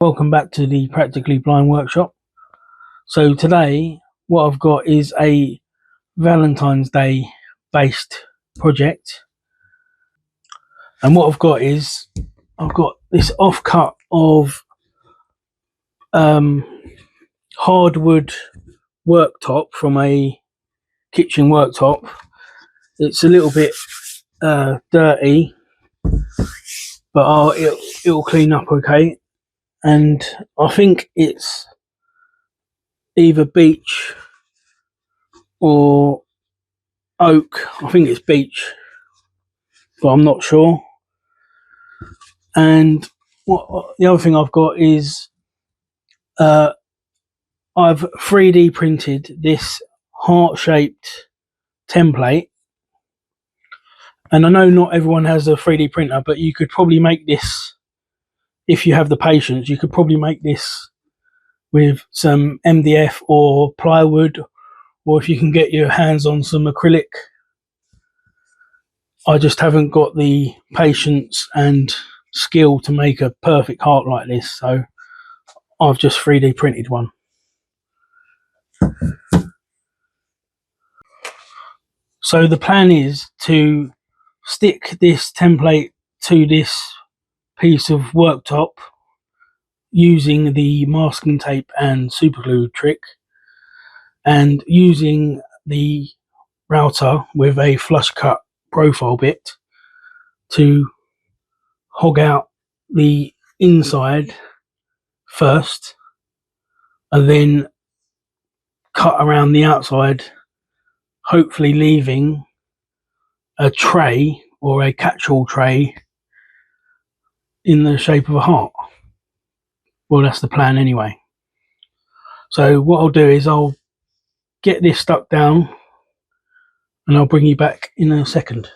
Welcome back to the Practically Blind workshop. So today what I've got is a Valentine's Day based project, and what I've got is this offcut of hardwood worktop from a kitchen worktop. It's a little bit dirty, but it'll clean up okay, and I think it's either beech or oak. I think it's beech, but I'm not sure. And the other thing I've got is I've 3D printed this heart-shaped template. And I know not everyone has a 3D printer, but you could probably make this, if you have the patience, you could probably make this with some MDF or plywood, or if you can get your hands on some acrylic. I just haven't got the patience and skill to make a perfect heart like this, so I've just 3D printed one. So the plan is to stick this template to this piece of worktop using the masking tape and super glue trick, and using the router with a flush cut profile bit to hog out the inside first and then cut around the outside, hopefully leaving a tray or a catch-all tray in the shape of a heart. Well, that's the plan anyway. So what I'll do is I'll get this stuck down and I'll bring you back in a second.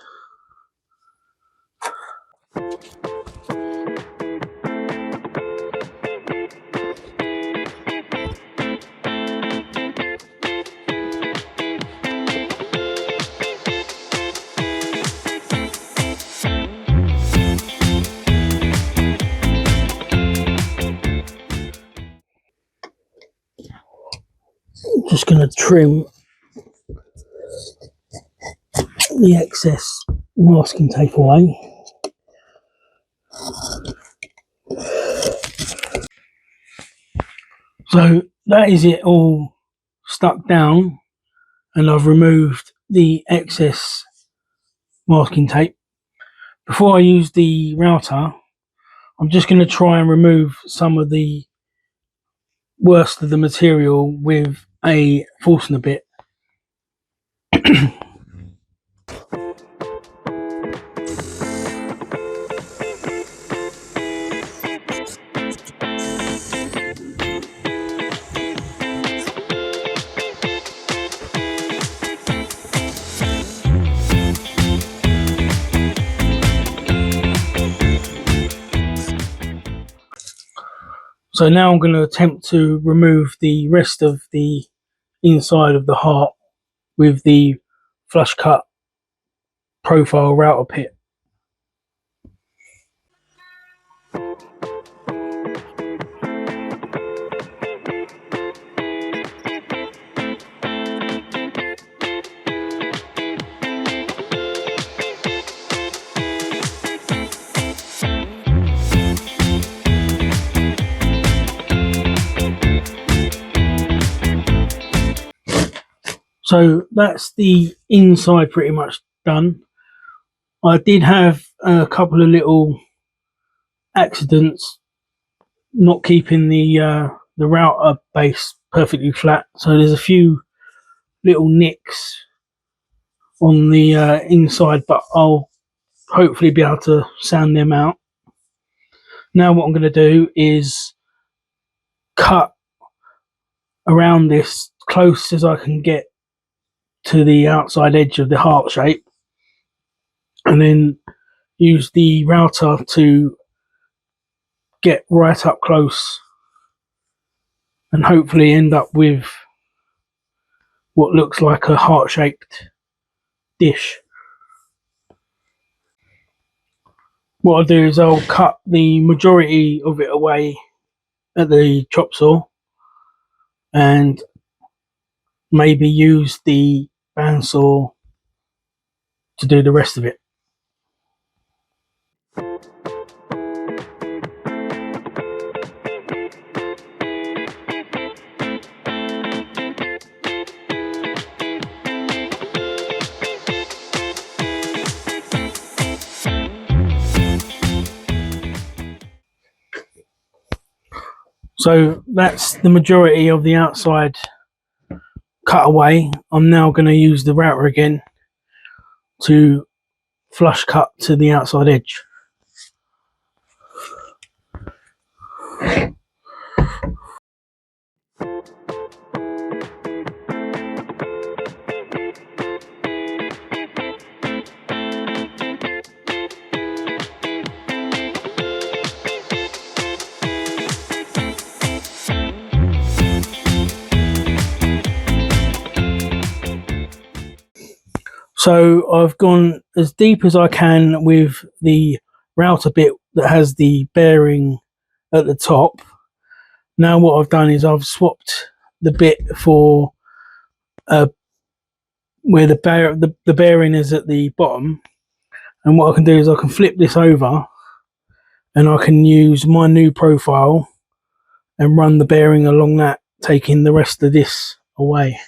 Just going to trim the excess masking tape away. So that is it all stuck down, and I've removed the excess masking tape. Before I use the router, I'm just going to try and remove some of the worst of the material with a Forstner bit. So now I'm going to attempt to remove the rest of the inside of the heart with the flush cut profile router pit. So that's the inside pretty much done. I did have a couple of little accidents not keeping the router base perfectly flat, so there's a few little nicks on the inside, but I'll hopefully be able to sand them out. Now what I'm going to do is cut around this close as I can get to the outside edge of the heart shape, and then use the router to get right up close and hopefully end up with what looks like a heart-shaped dish. What I'll do is I'll cut the majority of it away at the chop saw and maybe use the bandsaw to do the rest of it. So that's the majority of the outside cut away. I'm now going to use the router again to flush cut to the outside edge. So I've gone as deep as I can with the router bit that has the bearing at the top. Now what I've done is I've swapped the bit for where the bearing is at the bottom, and what I can do is I can flip this over and I can use my new profile and run the bearing along that, taking the rest of this away.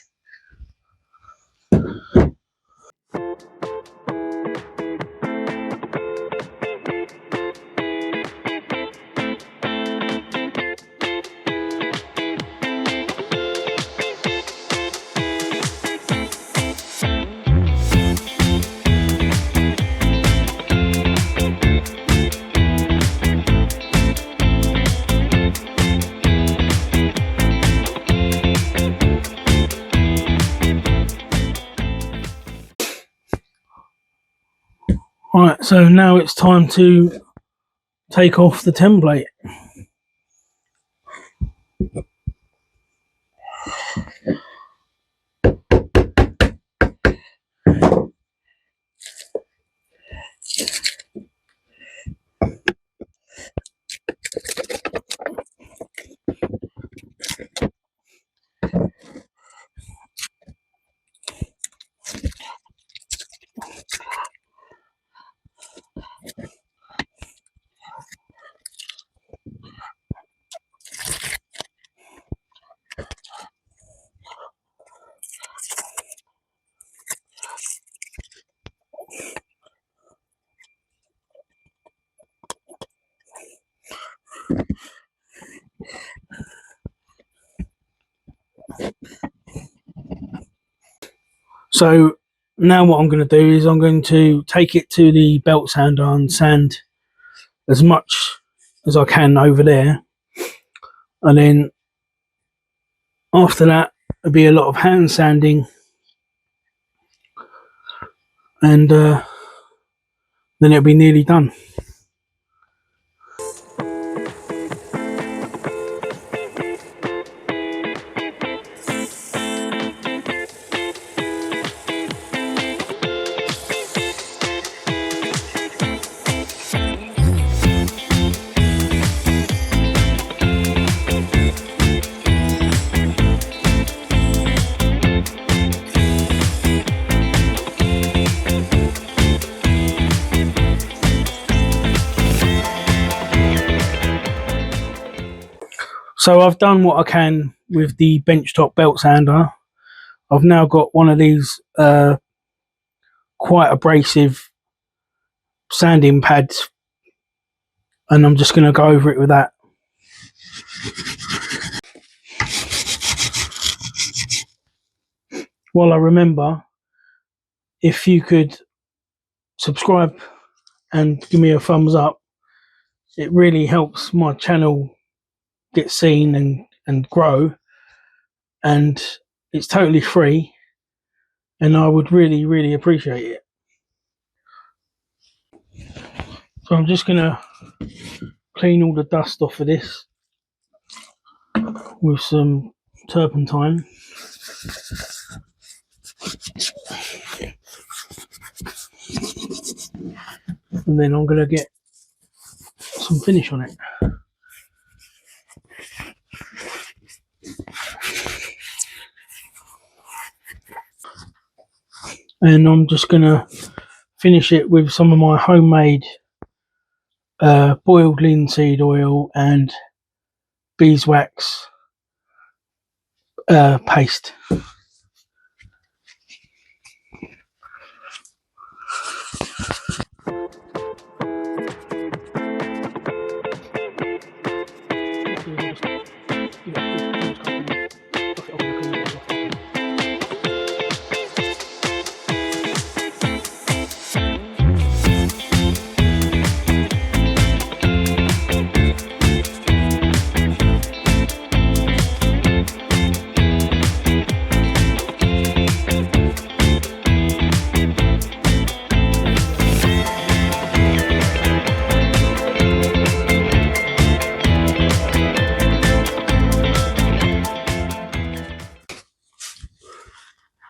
Right, so now it's time to take off the template. So now what I'm going to do is I'm going to take it to the belt sander and sand as much as I can over there, and then after that there'll be a lot of hand sanding, and then it'll be nearly done. So I've done what I can with the benchtop belt sander. I've now got one of these quite abrasive sanding pads, and I'm just going to go over it with that. While I remember, if you could subscribe and give me a thumbs up, it really helps my channel get seen and grow, and it's totally free, and I would really appreciate it. So I'm just going to clean all the dust off of this with some turpentine. And then I'm going to get some finish on it. and I'm just gonna finish it with some of my homemade boiled linseed oil and beeswax paste.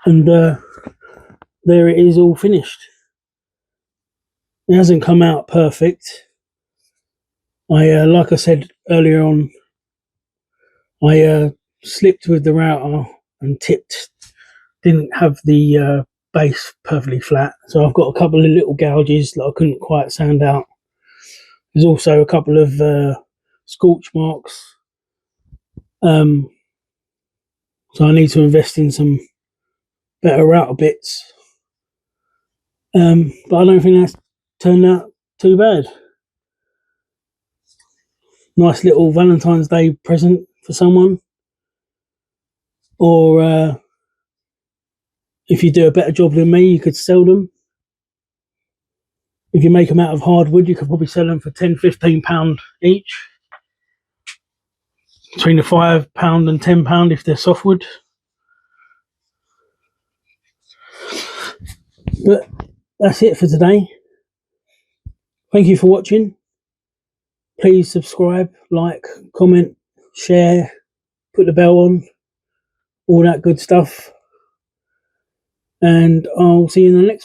And there it is, all finished. It hasn't come out perfect. Like I said earlier on, I slipped with the router and tipped, didn't have the base perfectly flat, so I've got a couple of little gouges that I couldn't quite sand out. There's also a couple of scorch marks, so I need to invest in some better router bits, but I don't think that's turned out too bad. Nice little Valentine's Day present for someone, or if you do a better job than me, you could sell them. If you make them out of hardwood, you could probably sell them for £10–15 each, between the £5 and £10 if they're softwood. But that's it for today. Thank you for watching. Please subscribe, like, comment, share, put the bell on, all that good stuff. And I'll see you in the next one.